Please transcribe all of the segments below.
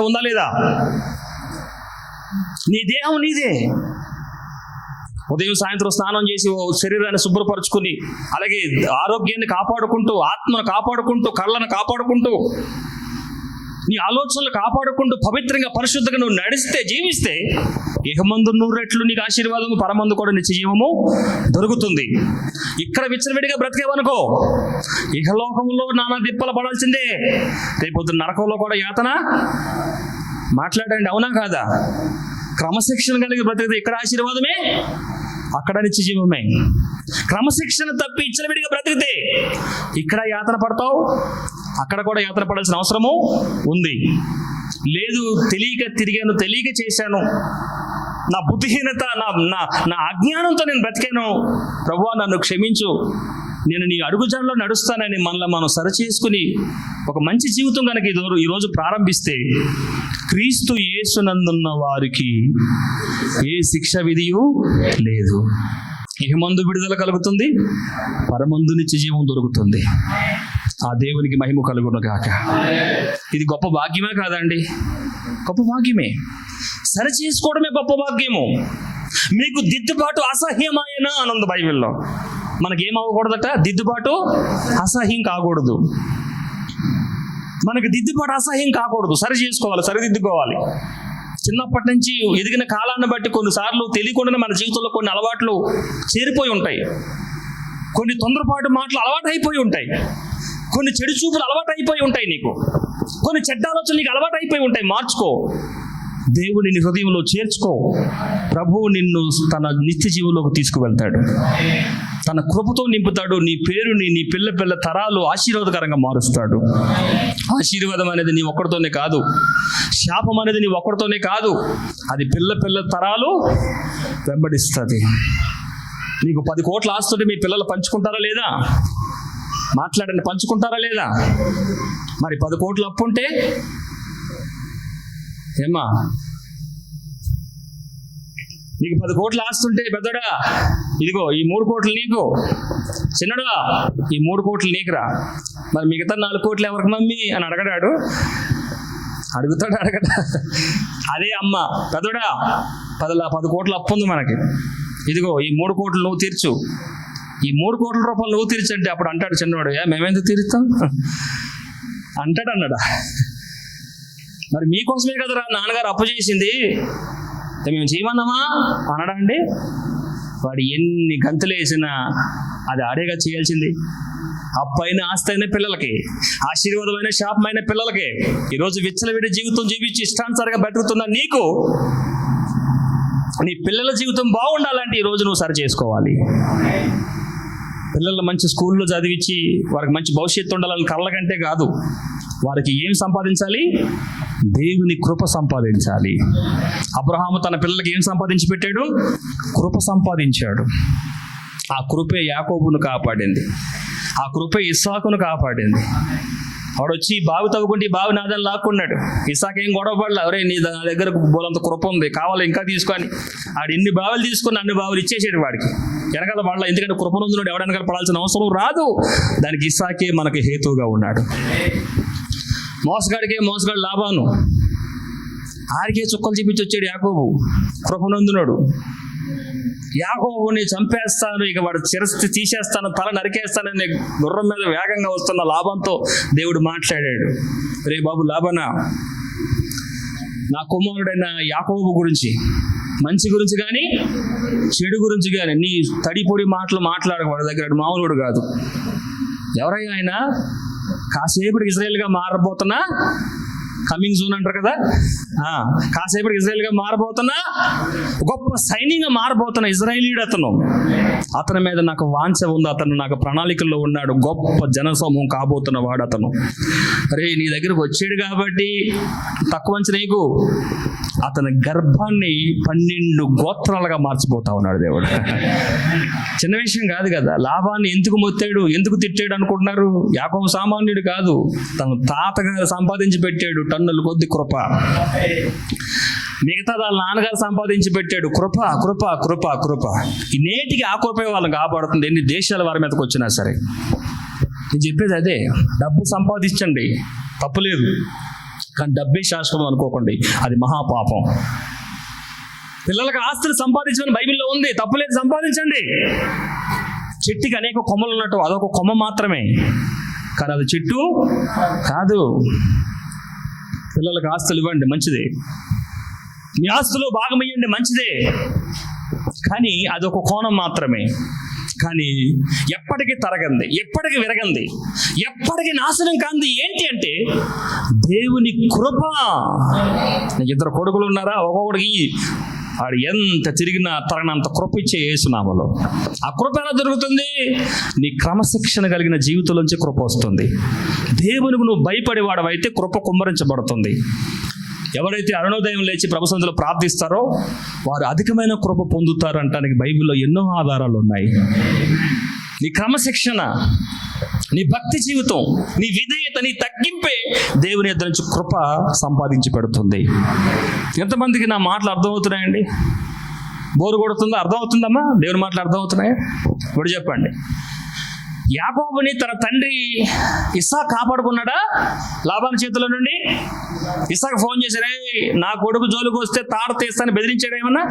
ఉందా లేదా? నీ దేహం నీదే. ఉదయం సాయంత్రం స్నానం చేసి శరీరాన్ని శుభ్రపరచుకుని, అలాగే ఆరోగ్యాన్ని కాపాడుకుంటూ, ఆత్మను కాపాడుకుంటూ, కళ్ళను కాపాడుకుంటూ, నీ ఆలోచనలు కాపాడుకుంటూ పవిత్రంగా పరిశుద్ధంగా నువ్వు నడిస్తే, జీవిస్తే, ఇహమందు 100 రెట్లు నీకు ఆశీర్వాదము, పరమందు కూడా నిత్య జీవము దొరుకుతుంది. ఇక్కడ విచ్చలవిడిగా బ్రతికేవనుకో, ఇహలోకంలో నానా దిప్పలు పడాల్సిందే, రేపొద్దు నరకంలో కూడా యాతన. మాట్లాడండి, అవునా కాదా? క్రమశిక్షణ కలిగి బ్రతికితే ఇక్కడ ఆశీర్వాదమే, అక్కడ నిత్య జీవమే. క్రమశిక్షణ తప్పి విచ్చలవిడిగా బ్రతికితే ఇక్కడ యాతన పడతావు, అక్కడ కూడా యాతన పడాల్సిన అవసరము ఉంది. లేదు, తెలియక తిరిగాను, తెలియక చేశాను, నా బుద్ధిహీనత, నా అజ్ఞానంతో నేను బ్రతికాను, ప్రభువా నన్ను క్షమించు, నేను నీ అడుగుజాడలో నడుస్తానని మనల్ని మనం సరిచేసుకుని ఒక మంచి జీవితం కనుక ఈరోజు ప్రారంభిస్తే, క్రీస్తు యేసునందున్న వారికి ఏ శిక్ష విధియు లేదు. ఇహమందు విడుదల కలుగుతుంది, పరమందు నిత్య జీవం దొరుకుతుంది. ఆ దేవునికి మహిమ కలుగును గాక. ఇది గొప్ప భాగ్యమే కాదండి? గొప్ప భాగ్యమే. సరి చేసుకోవడమే గొప్ప భాగ్యము. మీకు దిద్దుబాటు అసహ్యమాయన అని ఉంది బైబిల్లో. మనకేమవ్వకూడదట? దిద్దుబాటు అసహ్యం కాకూడదు. మనకి దిద్దుబాటు అసహ్యం కాకూడదు. సరి చేసుకోవాలి, సరిదిద్దుకోవాలి. చిన్నప్పటి నుంచి ఎదిగిన కాలాన్ని బట్టి కొన్నిసార్లు తెలియకుండానే మన జీవితంలో కొన్ని అలవాట్లు చేరిపోయి ఉంటాయి, కొన్ని తొందరపాటు మాటలు అలవాటు అయిపోయి ఉంటాయి, కొన్ని చెడు చూపులు అలవాటు అయిపోయి ఉంటాయి, నీకు కొన్ని చెడ్డ ఆలోచనలు నీకు అలవాటు అయిపోయి ఉంటాయి. మార్చుకో, దేవుని నీ హృదయంలో చేర్చుకో. ప్రభువు నిన్ను తన నిత్య జీవంలోకి తీసుకువెళ్తాడు, తన కృపతో నింపుతాడు. నీ పేరుని, నీ పిల్ల తరాలు ఆశీర్వాదకరంగా మారుస్తాడు. ఆశీర్వాదం అనేది నీ ఒక్కడితోనే కాదు, శాపం అనేది నీ ఒక్కడితోనే కాదు, అది పిల్ల తరాలు వెంబడిస్తుంది. నీకు 10 కోట్ల ఆస్తుంటే మీ పిల్లలు పంచుకుంటారా లేదా? మాట్లాడండి, పంచుకుంటారా లేదా? మరి 10 కోట్ల అప్పు ఉంటే ఏమ్మా? నీకు 10 కోట్ల ఆస్తుంటే, పెద్దడా ఇదిగో ఈ 3 కోట్లు నీకు, చిన్నడా ఈ 3 కోట్లు నీకురా, మరి మిగతా 4 కోట్లు ఎవరికి మమ్మీ అని అడగడాడు? అడుగుతాడు, అడగడా? అదే అమ్మ, పెద్దడా 10 కోట్ల అప్పు ఉంది మనకి, ఇదిగో ఈ 3 కోట్లు నువ్వు తీర్చు, ఈ 3 కోట్ల రూపాయలు నువ్వు తీర్చంటే అప్పుడు అంటాడు చిన్నవాడు, మేమెందుకు తీరుస్తాం అంటాడు. అన్నాడా? మరి మీకోసమే కదరా నాన్నగారు అప్పు చేసింది, మేము చేయమన్నామా అనడా అండి? వాడు ఎన్ని గంతులు వేసినా అది ఆడేగా చేయాల్సింది. అప్పైన ఆస్తి అయిన పిల్లలకి, ఆశీర్వాదమైన శాపమైన పిల్లలకి, ఈరోజు విచ్చలవిడి జీవితం జీవించి ఇష్టానుసారంగా బ్రతుకుతున్న నీకు, నీ పిల్లల జీవితం బాగుండాలంటే ఈరోజు నువ్వు సరి చేసుకోవాలి. పిల్లలు మంచి స్కూల్లో చదివించి వారికి మంచి భవిష్యత్తు ఉండాలని కళ్ళ కంటే కాదు, వారికి ఏం సంపాదించాలి? దేవుని కృప సంపాదించాలి. అబ్రహాము తన పిల్లలకి ఏం సంపాదించి పెట్టాడు? కృప సంపాదించాడు. ఆ కృపే యాకోబును కాపాడింది, ఆ కృపే ఇస్సాకును కాపాడింది. వాడు వచ్చి బావి తవ్వుకుంటే బావి నాదని లాక్కున్నాడు. ఇస్సాకు ఏం గొడవ పడలే, ఎవరే నీ దగ్గర బోలంత కృప ఉంది, కావాలి ఇంకా తీసుకొని. ఆడు ఎన్ని బావులు తీసుకుని అన్ని బావులు ఇచ్చేసాడు వాడికి, వెనకాల పడాల. ఎందుకంటే కృపనందున్నాడు, ఎవడ వెనకాల పడాల్సిన అవసరం రాదు. దానికి ఇస్సాకే మనకి హేతువుగా ఉన్నాడు. మోసగాడు లాబాను, ఆరికే చుక్కలు చూపించి వచ్చాడు యాకోబు, కృపనందున్నాడు. యాకోబుని చంపేస్తాను, ఇక వాడు శిరస్సు తీసేస్తాను, తల నరికేస్తానని గుర్రం మీద వేగంగా వస్తున్న లాభంతో దేవుడు మాట్లాడాడు. రే బాబు లాభనా, నా కుమారుడైన యాకోబు గురించి, మంచి గురించి కానీ చెడు గురించి కానీ నీ తడిపొడి మాటలు మాట్లాడక, వాడి దగ్గర మామూలుడు కాదు. ఎవరైనా ఆయన కాసేపటికి ఇజ్రాయేల్గా మారబోతున్నా, కమింగ్ జూన్ అంటారు కదా, కాసేపటికి ఇజ్రాయేల్గా మారబోతున్నా, గొప్ప సైన్యంగా మారబోతున్న ఇజ్రాయేలీయుడు అతని మీద నాకు వాంఛ ఉంది, అతను నాకు ప్రణాళికల్లో ఉన్నాడు, గొప్ప జనసమూహం కాబోతున్న వాడు అతను. అరే నీ దగ్గరకు వచ్చాడు కాబట్టి తక్కువ నీకు, అతని గర్భాన్ని 12 గోత్రాలుగా మార్చిపోతా ఉన్నాడు దేవుడు. చిన్న విషయం కాదు కదా. లాభాన్ని ఎందుకు మొత్తాడు, ఎందుకు తిట్టాడు అనుకుంటున్నారు? యాకోబు సామాన్యుడు కాదు, తన తాతగారు సంపాదించి పెట్టాడు టన్నుల కొద్ది కృప. మిగతా వాళ్ళ నాన్నగారు సంపాదించి పెట్టాడు కృప కృప కృప కృప. ఈ నేటికి ఆ కృపే వాళ్ళని కాపాడుతుంది, ఎన్ని దేశాల వారి మీదకి వచ్చినా సరే. నేను చెప్పేది అదే, డబ్బు సంపాదించండి, తప్పులేదు. కానీ డబ్బే శాశ్వతం అనుకోకండి, అది మహాపాపం. పిల్లలకు ఆస్తులు సంపాదించమని బైబిల్లో ఉంది, తప్పులేదు, సంపాదించండి. చెట్టుకి అనేక కొమ్మలు ఉన్నట్టు అదొక కొమ్మ మాత్రమే, కానీ అది చెట్టు కాదు. పిల్లలకు ఆస్తులు ఇవ్వండి, మంచిదే. మీ ఆస్తులు భాగం ఇవ్వండి, మంచిదే. కానీ అదొక కోణం మాత్రమే. కానీ ఎప్పటికీ తరగంది, ఎప్పటికీ విరగంది, ఎప్పటికీ నాశనం కాంది ఏంటి అంటే దేవుని కృప. నీకు 2 కొడుకులు ఉన్నారా? ఒక్కొక్కడికి వాడు ఎంత తిరిగినా తరగనంత కృప ఇచ్చే యేసునామములో. ఆ కృప ఎలా దొరుకుతుంది? నీ క్రమశిక్షణ కలిగిన జీవితంలోంచి కృప వస్తుంది. దేవునికి నువ్వు భయపడేవాడవైతే కృప కుమ్మరించబడుతుంది. ఎవరైతే అరుణోదయం లేచి ప్రభు సన్నిధిలో ప్రార్థిస్తారో వారు అధికమైన కృప పొందుతారు అంటానికి బైబిల్లో ఎన్నో ఆధారాలు ఉన్నాయి. నీ క్రమశిక్షణ, నీ భక్తి జీవితం, నీ విధేయత, నీ తగ్గింపే దేవుని యొద్ద నుంచి కృప సంపాదించి పెడుతుంది. ఎంతమందికి నా మాటలు అర్థమవుతున్నాయండి? బోరు కొడుతుందా? అర్థమవుతుందమ్మా? దేవుని మాటలు అర్థమవుతున్నాయా? ఇప్పుడు చెప్పండి. యాకోబుని తన తండ్రి ఇస్సాకు కాపాడుకున్నాడా లాబాను చేతిలో నుండి? ఇస్సాకు ఫోన్ చేశారే, నా కొడుకు జోలికి వస్తే తాడు తీస్తాను బెదిరించాడు ఏమన్నా?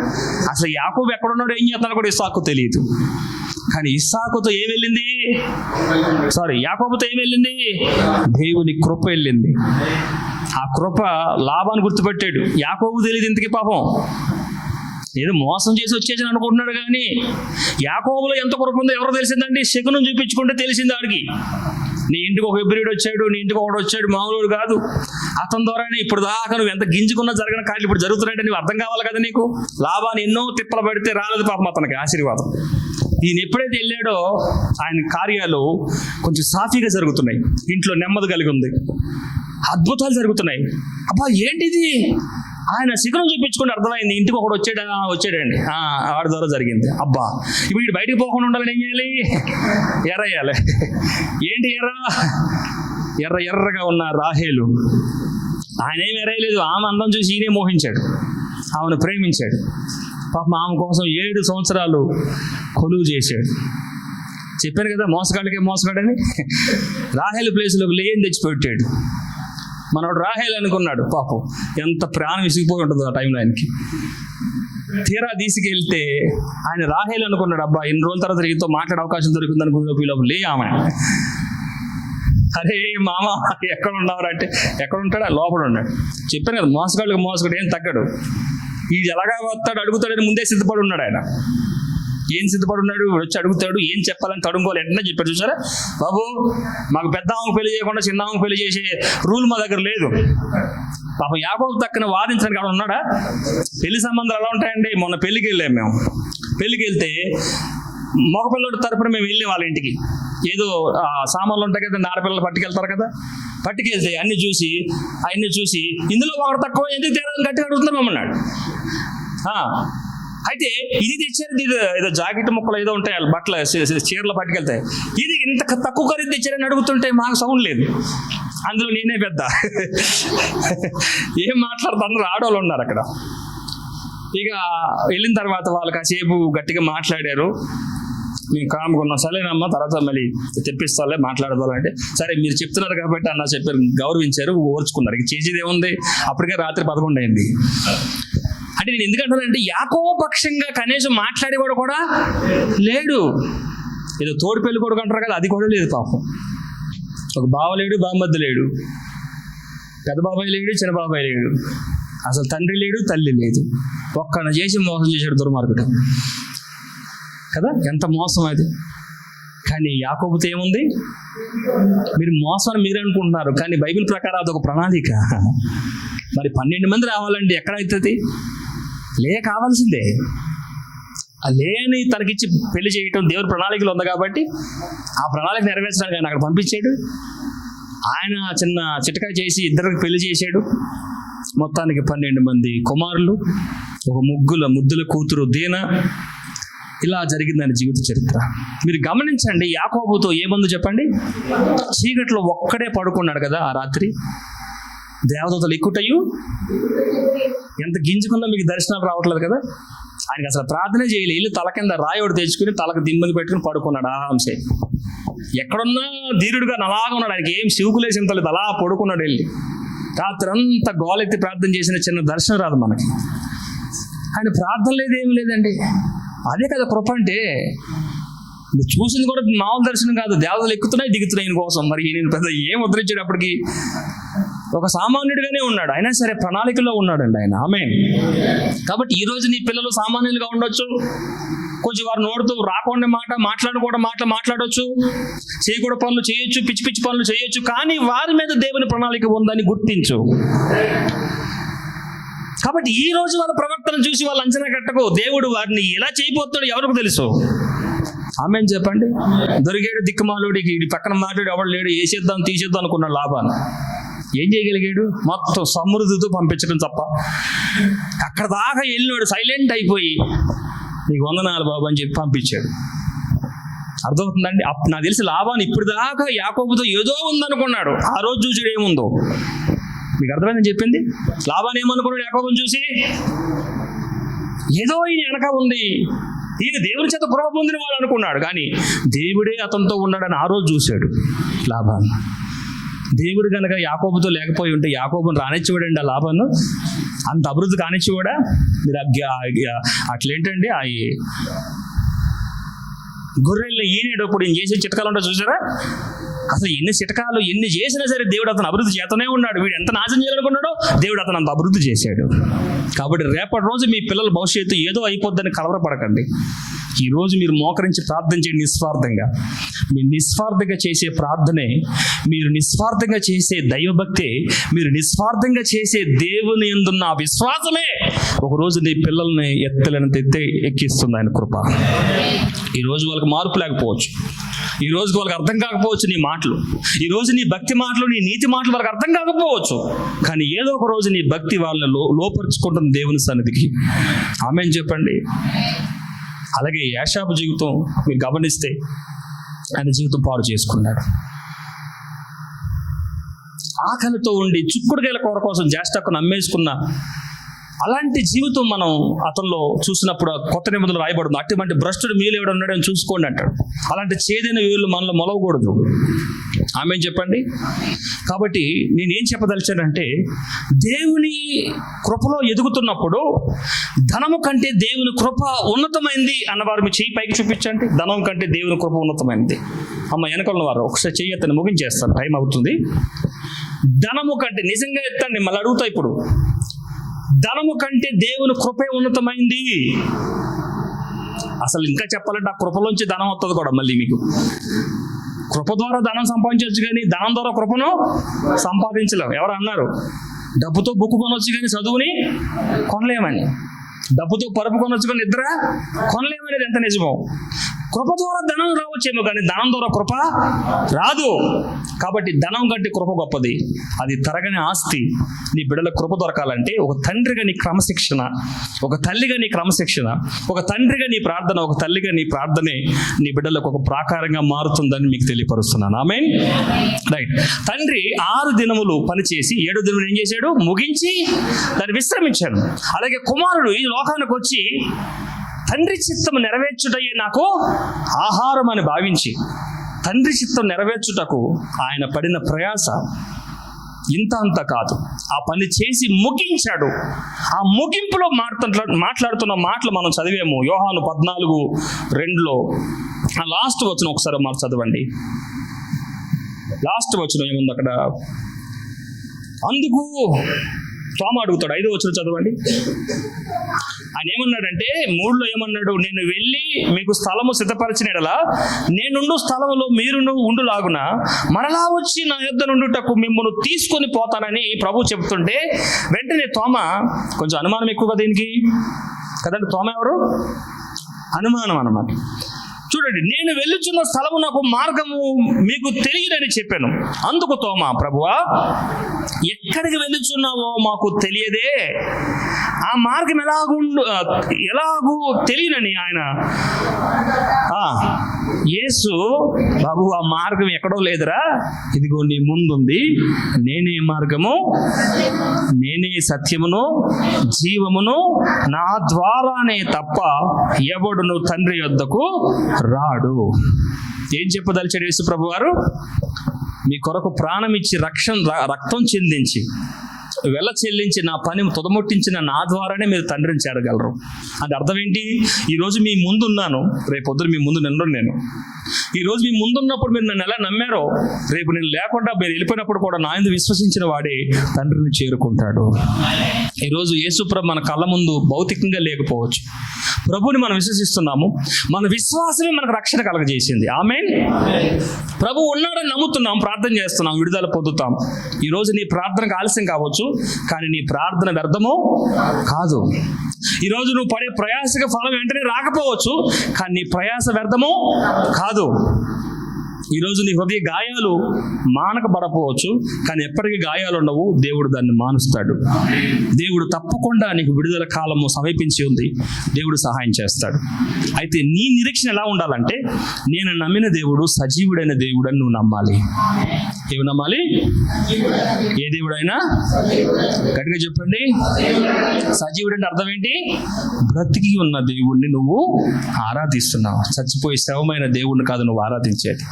అసలు యాకోబు ఎక్కడున్నాడు, ఏం చేస్తాడో కూడా ఇస్సాకు తెలియదు. కానీ ఇస్సాకుతో ఏం వెళ్ళింది? యాకోబుతో ఏం వెళ్ళింది? దేవుని కృప వెళ్ళింది. ఆ కృప లాబాను గుర్తుపెట్టాడు. యాకోబు తెలియదు ఇంతకీ పాపం. ఏదో మోసం చేసి వచ్చేసి అనుకుంటున్నాడు, కానీ యాకోబులో ఎంత కృప ఉందో ఎవరో తెలిసిందండి? శకునం చూపించుకుంటే తెలిసింది ఆడికి. నీ ఇంటికి ఒక హెబ్రీయుడు వచ్చాడు, నీ ఇంటికి ఒకడు వచ్చాడు, మామూలు కాదు. అతని ద్వారానే ఇప్పుడు దాకా నువ్వు ఎంత గింజుకున్నా జరగని కార్యలు ఇప్పుడు జరుగుతున్నాయంటే నువ్వు అర్థం కావాలి కదా నీకు. లాభాన్ని ఎన్నో తిప్పలు పెడితే రాలేదు పాపం అతనికి ఆశీర్వాదం. ఈయన ఎప్పుడైతే వెళ్ళాడో ఆయన కార్యాలు కొంచెం సాఫీగా జరుగుతున్నాయి, ఇంట్లో నెమ్మది కలిగి ఉంది, అద్భుతాలు జరుగుతున్నాయి. అబ్బా ఏంటిది? ఆయన శిఖరం చూపించుకుని అర్థమైంది. ఇంటికి ఒకడు వచ్చాడండి, వాడి ద్వారా జరిగింది. అబ్బా ఇప్పుడు వీడు బయటికి పోకుండా ఉండాలని ఏం చేయాలి? ఎర్రయ్యాలి. ఏంటి ఎర్రగా ఉన్న రాహేలు. ఆయన ఏం ఎర్రయ్యలేదు, ఆమె అందం చూసి ఈయనే మోహించాడు, ఆమెను ప్రేమించాడు. పాపం ఆమె కోసం 7 సంవత్సరాలు కొలువు చేశాడు. చెప్పాను కదా మోసగాడికే మోసగాడని. రాహేలు ప్లేస్లో ఏం తెచ్చిపెట్టాడు. మనోడు రాహేలు అనుకున్నాడు, పాపం ఎంత ప్రాణం విసిగిపోయి ఉంటుందో ఆ టైంలో ఆయనకి. తీరా తీసుకెళ్తే ఆయన రాహేలు అనుకున్నాడు, అబ్బా ఎన్ని రోజుల తర్వాత తిరిగితో మాట్లాడే అవకాశం దొరికింది అనుకున్న లే ఆమె. అరే మామ ఎక్కడ ఉన్నావు అంటే ఎక్కడ ఉంటాడు? లోపల ఉన్నాడు. చెప్పాను కదా మోసగాడు ఏం తగ్గడు. ఇది ఎలాగా వస్తాడు అడుగుతాడని ముందే సిద్ధపడి ఉన్నాడు ఆయన. ఏం సిద్ధపడి ఉన్నాడు? వచ్చి అడుగుతాడు, ఏం చెప్పాలని తడుముకోవాలి వెంటనే చెప్పాడు. చూసారా బాబు, మాకు పెద్ద ఆమెకు పెళ్లి చేయకుండా చిన్న ఆమెకు పెళ్లి చేసే రూల్ మా దగ్గర లేదు. పాపం యాకోబు తక్కన వాదించడానికి అక్కడ ఉన్నాడా? పెళ్లి సంబంధాలు ఎలా ఉంటాయండి? మొన్న పెళ్లికి వెళ్ళాము మేము. పెళ్లికి వెళ్తే మగపిల్లడి తరపున మేము వెళ్ళాం వాళ్ళ ఇంటికి. ఏదో సామాన్లు ఉంటాయి కదా, ఆడపిల్లలు పట్టుకెళ్తారు కదా, పట్టుకెళ్తే అన్ని చూసి ఇందులో ఒకటి తక్కువ ఎందుకు తేడా గట్టిగా అడుగుతున్నాం అన్నాడు. అయితే ఇది తెచ్చారు, ఏదో జాకెట్ ముక్కలు ఏదో ఉంటాయి బట్టలు చీరలు పట్టుకెళ్తాయి, ఇది ఇంత తక్కువ ఖరీదు తెచ్చారని అడుగుతుంటే మాకు సౌండ్ లేదు. అందులో నేనే పెద్ద. ఏం మాట్లాడుతూ అందరూ ఆడవాళ్ళు ఉన్నారు అక్కడ. ఇక వెళ్ళిన తర్వాత వాళ్ళు కాసేపు గట్టిగా మాట్లాడారు. మేము కాముకున్నాం, సరేనమ్మా తర్వాత మళ్ళీ తెప్పిస్తాలే మాట్లాడదాలంటే, సరే మీరు చెప్తున్నారు కాబట్టి అన్న చెప్పారు, గౌరవించారు, ఓర్చుకున్నారు. ఇక చేసేది ఏముంది, అప్పటికే రాత్రి 11 అయింది. అంటే నేను ఎందుకంటానంటే యాకోబు పక్షంగా కనీసం మాట్లాడేవాడు కూడా లేడు. ఏదో తోడు పెళ్లి కొడుకు అంటారు కదా, అది కూడా లేదు పాపం. ఒక బావ లేడు, బామ్మద్దు లేడు, పెద్ద బాబాయ్ లేడు, చిన్న బాబాయ్ లేడు, అసలు తండ్రి లేడు, తల్లి లేదు. ఒక్కన చేసి మోసం చేశాడు దుర్మార్గుడు కదా. ఎంత మోసం అది. కానీ యాకోబుతో ఏముంది? మీరు మోసం అని మీరు అనుకుంటున్నారు, కానీ బైబిల్ ప్రకారం అదొక ప్రణాళిక. మరి 12 మంది రావాలంటే ఎక్కడైతుంది? కావాల్సిందే. ఆ లేని తనకిచ్చి పెళ్లి చేయటం దేవుని ప్రణాళికలో ఉంది కాబట్టి ఆ ప్రణాళిక నెరవేర్చడానికి ఆయన అక్కడ పంపించాడు. ఆయన చిన్న చిటకాయ చేసి ఇద్దరికి పెళ్లి చేశాడు. మొత్తానికి 12 మంది కుమారులు, ఒక ముద్దుల కూతురు దీన. ఇలా జరిగిందని జీవిత చరిత్ర. మీరు గమనించండి, యాకోబుతో ఏముందో చెప్పండి. చీకట్లో ఒక్కడే పడుకున్నాడు కదా ఆ రాత్రి. దేవదూతలు ఎక్కుటయ్యు ఎంత గింజుకున్నా మీకు దర్శనాలు రావట్లేదు కదా. ఆయనకి అసలు ప్రార్థనే చేయలేదు. ఇల్లు తల కింద రాయోడు తెచ్చుకుని తలకు దిమ్మది పెట్టుకుని పడుకున్నాడు ఆరాంసే. ఎక్కడున్నా ధీరుడుగా అలాగా ఉన్నాడు. ఆయనకి ఏం శివుకులేసి ఇంత లేదు, అలా పడుకున్నాడు వెళ్ళి. రాత్రి అంతా గోలెత్తి ప్రార్థన చేసిన చిన్న దర్శనం రాదు మనకి. ఆయన ప్రార్థన లేదు, ఏం లేదండి. అదే కదా కృప అంటే. చూసింది కూడా మామూలు దర్శనం కాదు, దేవతలు ఎక్కుతున్నాయి దిగుతున్నాయి ఈయన కోసం. మరి ఈయన పెద్ద ఏం ఉద్ధరించేటప్పటికి ఒక సామాన్యుడిగానే ఉన్నాడు, అయినా సరే ప్రణాళికలో ఉన్నాడండి ఆయన. ఆమేన్. కాబట్టి ఈ రోజు నీ పిల్లలు సామాన్యులుగా ఉండొచ్చు, కొంచెం వారు నోడుతూ రాకుండా మాట్లాడకూడదు మాట్లాడవచ్చు, చేయకూడదు పనులు చేయొచ్చు, పిచ్చి పిచ్చి పనులు చేయొచ్చు, కానీ వారి మీద దేవుని ప్రణాళిక ఉందని గుర్తించు. కాబట్టి ఈ రోజు వాళ్ళ ప్రవర్తన చూసి వాళ్ళు అంచనా కట్టకు. దేవుడు వారిని ఎలా చేయబోతాడో ఎవరికి తెలుసు. ఆమేన్ చెప్పండి. దొరికాడు దిక్కుమాలుడికి, పక్కన మాట్లాడి ఎవడు లేడు, వేసేద్దాం తీసేద్దాం అనుకున్నాడు లాభాన్ని. ఏం చేయగలిగాడు? మొత్తం సమృద్ధితో పంపించడం తప్ప. అక్కడ దాకా వెళ్ళినాడు, సైలెంట్ అయిపోయి నీకు వందనాలు బాబు అని చెప్పి పంపించాడు. అర్థమవుతుందండి? నాకు తెలిసి లాభాన్ని ఇప్పుడు దాకా యాకోబుతో ఏదో ఉందనుకున్నాడు, ఆ రోజు చూసాడు ఏముందో. మీకు అర్థమైందని చెప్పింది. లాభాన్ని ఏమనుకున్నాడు యాకోబుని చూసి? ఏదో ఈయన వెనక ఉంది, ఈయన దేవుని చేత కృప పొందిన వాడు అనుకున్నాడు, కానీ దేవుడే అతనితో ఉన్నాడని ఆ రోజు చూశాడు లాభాన్ని. దేవుడు కనుక యాకోబుతో లేకపోయి ఉంటే యాకోబుని రానిచ్చేవాడండి ఆ లాభాన్ని, అంత అభివృద్ధి కానిచ్చేవాడా? మీరు అట్లేంటండి, ఆ గొర్రెల్ని ఈనేటప్పుడు ఈయన చేసే చిట్కాలు ఉంటాయి చూసారా? అసలు ఎన్ని చిట్కాలు ఎన్ని చేసినా సరే దేవుడు అతను అభివృద్ధి చేతనే ఉన్నాడు. వీడు ఎంత నాశనం చేయాలనుకున్నాడో దేవుడు అతను అంత అభివృద్ధి చేశాడు. కాబట్టి రేపటి రోజు మీ పిల్లల భవిష్యత్తు ఏదో అయిపోద్దని కలవరపడకండి. ఈ రోజు మీరు మోకరించి ప్రార్థన చేయండి నిస్వార్థంగా. మీరు నిస్వార్థంగా చేసే ప్రార్థనే, మీరు నిస్వార్థంగా చేసే దైవభక్తే, మీరు నిస్వార్థంగా చేసే దేవుని యందున్న విశ్వాసమే ఒకరోజు నీ పిల్లల్ని ఎత్తలేనంత ఎక్కిస్తుంది ఆయన కృప. ఈ రోజు వాళ్ళకి మార్పు లేకపోవచ్చు, ఈ రోజు వాళ్ళకి అర్థం కాకపోవచ్చు నీ మాటలు, ఈ రోజు నీ భక్తి మాటలు, నీ నీతి మాటలు వాళ్ళకి అర్థం కాకపోవచ్చు, కానీ ఏదో ఒక రోజు నీ భక్తి వాళ్ళని లోపరుచుకుంటుంది దేవుని సన్నిధికి. ఆమేన్ చెప్పండి. అలాగే యాషాబు జీవితం మీరు గమనిస్తే ఆయన జీవితం పాడు చేసుకున్నాడు. ఆకలితో ఉండి చుక్కుడుకాయల కూర కోసం జ్యేష్ఠకు నమ్మేసుకున్న అలాంటి జీవితం మనం అతనిలో చూసినప్పుడు కొత్త నిబంధనలు రాయబడుతుంది. అటువంటి భ్రష్టుడు మీలో ఎవడు ఉన్నాడని చూసుకోండి అంటాడు. అలాంటి చేదైన వీళ్ళు మనలో మొలవకూడదు. ఆమేన్ చెప్పండి. కాబట్టి నేనేం చెప్పదలిచానంటే, దేవుని కృపలో ఎదుగుతున్నప్పుడు ధనము కంటే దేవుని కృప ఉన్నతమైంది అన్నవారు మీ చెయ్యి పైకి చూపించండి. ధనం కంటే దేవుని కృప ఉన్నతమైనది. అమ్మ వెనకల వారు ఒకసారి చెయ్యి ఎత్తని ముగించేస్తాను, టైం అవుతుంది. ధనము కంటే, నిజంగా ఎత్తండి, మళ్ళీ అడుగుతా ఇప్పుడు, ధనము కంటే దేవుని కృపే ఉన్నతమైంది. అసలు ఇంకా చెప్పాలంటే ఆ కృపలోంచి ధనం వస్తుంది కూడా. మళ్ళీ మీకు కృప ద్వారా ధనం సంపాదించవచ్చు, కానీ ధనం ద్వారా కృపను సంపాదించలేం. ఎవరు అన్నారు? డబ్బుతో బుక్కు కొనవచ్చు కానీ చదువుని కొనలేమని. డబ్బుతో పరుపు కొనవచ్చు కానీ నిద్ర కొనలేమనేది ఎంత నిజమో. కృప ద్వారా ధనం రావచ్చేమో, కానీ ధనం ద్వారా కృప రాదు. కాబట్టి ధనం కంటే కృప గొప్పది, అది తరగని ఆస్తి. నీ బిడ్డల కృప దొరకాలంటే ఒక తండ్రిగా నీ క్రమశిక్షణ, ఒక తల్లిగా నీ క్రమశిక్షణ, ఒక తండ్రిగా నీ ప్రార్థన, ఒక తల్లిగా నీ ప్రార్థనే నీ బిడ్డలకు ఒక ప్రాకారంగా మారుతుందని మీకు తెలియపరుస్తున్నాను. ఆమేన్. రైట్. తండ్రి 6 దినములు పనిచేసి 7వ దినం ఏం చేశాడు? ముగించి దాన్ని విశ్రమించాడు. అలాగే కుమారుడు ఈ లోకానికి వచ్చి తండ్రి చిత్తము నెరవేర్చుటయే నాకు ఆహారం అని భావించి తండ్రి చిత్తం నెరవేర్చుటకు ఆయన పడిన ప్రయాస ఇంత అంత కాదు. ఆ పని చేసి ముగించాడు. ఆ ముగింపులో మాట్లాడుతున్న మాటలు మనం చదివాము యోహాను 14:2. ఆ లాస్ట్ వచనం ఒకసారి మనం చదవండి. లాస్ట్ వచనం ఏముంది అక్కడ? అందుకు తోమ అడుగుతాడు. 5వ వచనం చదవండి. ఆయన ఏమన్నాడంటే 3లో ఏమన్నాడు? నేను వెళ్ళి మీకు స్థలము సిద్ధపరిచిన ఎడలా నేనుండు స్థలములో మీరును ఉండులాగున మరలా వచ్చి నా యొద్ద నుండుటకు మిమ్మల్ని తీసుకొని పోతానని ప్రభు చెప్తుంటే వెంటనే తోమ, కొంచెం అనుమానం ఎక్కువగా దీనికి కదండి. తోమ ఎవరు? అనుమానం అన్నమాట. చూడండి, నేను వెళ్ళుచున్న స్థలము నాకు మార్గము మీకు తెలియదని చెప్పాను. అందుకు తోమ, ప్రభువా ఎక్కడికి వెళ్ళుచున్నావో మాకు తెలియదే, ఆ మార్గం ఎలాగూ తెలియనని ఆయన. యేసు, బాబు ఆ మార్గం ఎక్కడో లేదురా, ఇదిగో నీ ముందుంది, నేనే మార్గము, నేనే సత్యమును జీవమును, నా ద్వారానే తప్ప ఎవడును తండ్రి యొద్దకు రాడు. ఏం చెప్పదలిచాడు యేసు ప్రభు వారు? మీ కొరకు ప్రాణం ఇచ్చి రక్తం చిందించి వెల చెల్లించి నా పని తుదముట్టించిన నా ద్వారానే మీరు తండ్రిని చేరగలరు. అంటే అర్థం ఏంటి? ఈరోజు మీ ముందు ఉన్నాను, రేపు పొద్దున మీ ముందు నిండను నేను. ఈరోజు మీ ముందున్నప్పుడు మీరు నన్ను ఎలా నమ్మారో, రేపు నేను లేకుండా మీరు వెళ్ళిపోయినప్పుడు కూడా నా యందు విశ్వసించిన వాడే తండ్రిని చేరుకుంటాడు. ఈరోజు యేసుప్రభు మన కళ్ళ ముందు భౌతికంగా లేకపోవచ్చు, ప్రభుని మనం విశ్వసిస్తున్నాము. మన విశ్వాసమే మనకు రక్షణ కలగజేసింది. ఆమేన్. ప్రభు ఉన్నాడని నమ్ముతున్నాం, ప్రార్థన చేస్తున్నాం, విడుదల పొందుతాం. ఈరోజు నీ ప్రార్థనకు ఆలస్యం కావచ్చు, కానీ నీ ప్రార్థన వ్యర్థమో కాదు. ఈరోజు నువ్వు పడే ప్రయాసకు ఫలం వెంటనే రాకపోవచ్చు, కానీ నీ ప్రయాస వ్యర్థమో కాదు. ఈరోజు నీ హృదయ గాయాలు మానకబడపోవచ్చు, కానీ ఎప్పటికీ గాయాలు ఉండవు. దేవుడు దాన్ని మానుస్తాడు. దేవుడు తప్పకుండా నీకు విడుదల కాలము సమీపించి ఉంది. దేవుడు సహాయం చేస్తాడు. అయితే నీ నిరీక్షణ ఎలా ఉండాలంటే, నేను నమ్మిన దేవుడు సజీవుడైన దేవుడు అని నువ్వు నమ్మాలి. ఏమి నమ్మాలి? ఏ దేవుడైనా? గట్టిగా చెప్పండి. సజీవుడు అంటే అర్థం ఏంటి? బ్రతికి ఉన్న దేవుణ్ణి నువ్వు ఆరాధిస్తున్నావు. చచ్చిపోయి శవమైన దేవుణ్ణి కాదు నువ్వు ఆరాధించేది.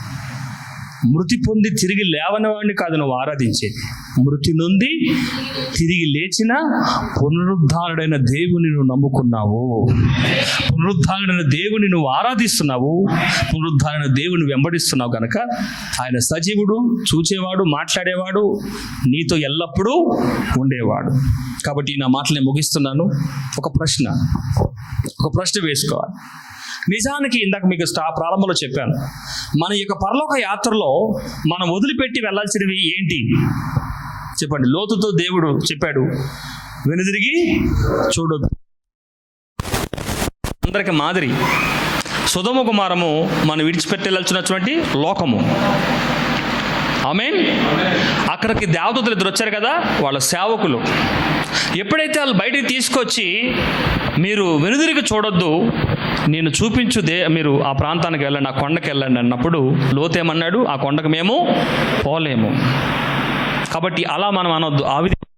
మృతి పొంది తిరిగి లేవని వాడిని కాదు నువ్వు ఆరాధించేది. మృతి నుండి తిరిగి లేచిన పునరుద్ధారుడైన దేవుని నువ్వు నమ్ముకున్నావు. పునరుద్ధారుడైన దేవుని నువ్వు ఆరాధిస్తున్నావు. పునరుద్ధారుడైన దేవుని వెంబడిస్తున్నావు కనుక ఆయన సజీవుడు, చూచేవాడు, మాట్లాడేవాడు, నీతో ఎల్లప్పుడూ ఉండేవాడు. కాబట్టి నా మాటలు నేను ముగిస్తున్నాను. ఒక ప్రశ్న వేసుకోవాలి. నిజానికి ఇందాక మీకు ప్రారంభంలో చెప్పాను, మన యొక్క పరలోక యాత్రలో మనం వదిలిపెట్టి వెళ్ళాల్సినవి ఏంటి చెప్పండి. లోతుతో దేవుడు చెప్పాడు, వెనుదిరిగి చూడొద్దు. అందరికి మాదిరి సొదొమ కుమారము మనం విడిచిపెట్టేయాల్సినటువంటి లోకము. ఆమేన్. అక్కడికి దేవదూతలు ఇద్దరు వచ్చారు కదా, వాళ్ళ సేవకులు. ఎప్పుడైతే వాళ్ళు బయటికి తీసుకొచ్చి మీరు వెనుదిరిగి చూడొద్దు, నేను చూపించు మీరు ఆ ప్రాంతానికి వెళ్ళండి, ఆ కొండకి వెళ్ళండి అన్నప్పుడు లోతు ఏమన్నాడు? ఆ కొండకు మేము పోలేము. కాబట్టి అలా మనం అనొద్దు. ఆ విధంగా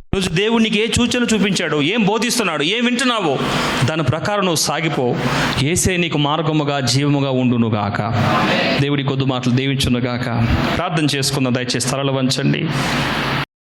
ఈరోజు దేవుడు నీకు ఏ సూచనలు చూపించాడు, ఏం బోధిస్తున్నాడు, ఏం వింటున్నావో దాని ప్రకారం నువ్వు సాగిపో. యేసే నీకు మార్గముగా జీవముగా ఉండునుగాక. దేవుడి కొద్ది మాటలు దీవించునుగాక. ప్రార్థన చేసుకుందాం. దయచేసి తలలు వంచండి.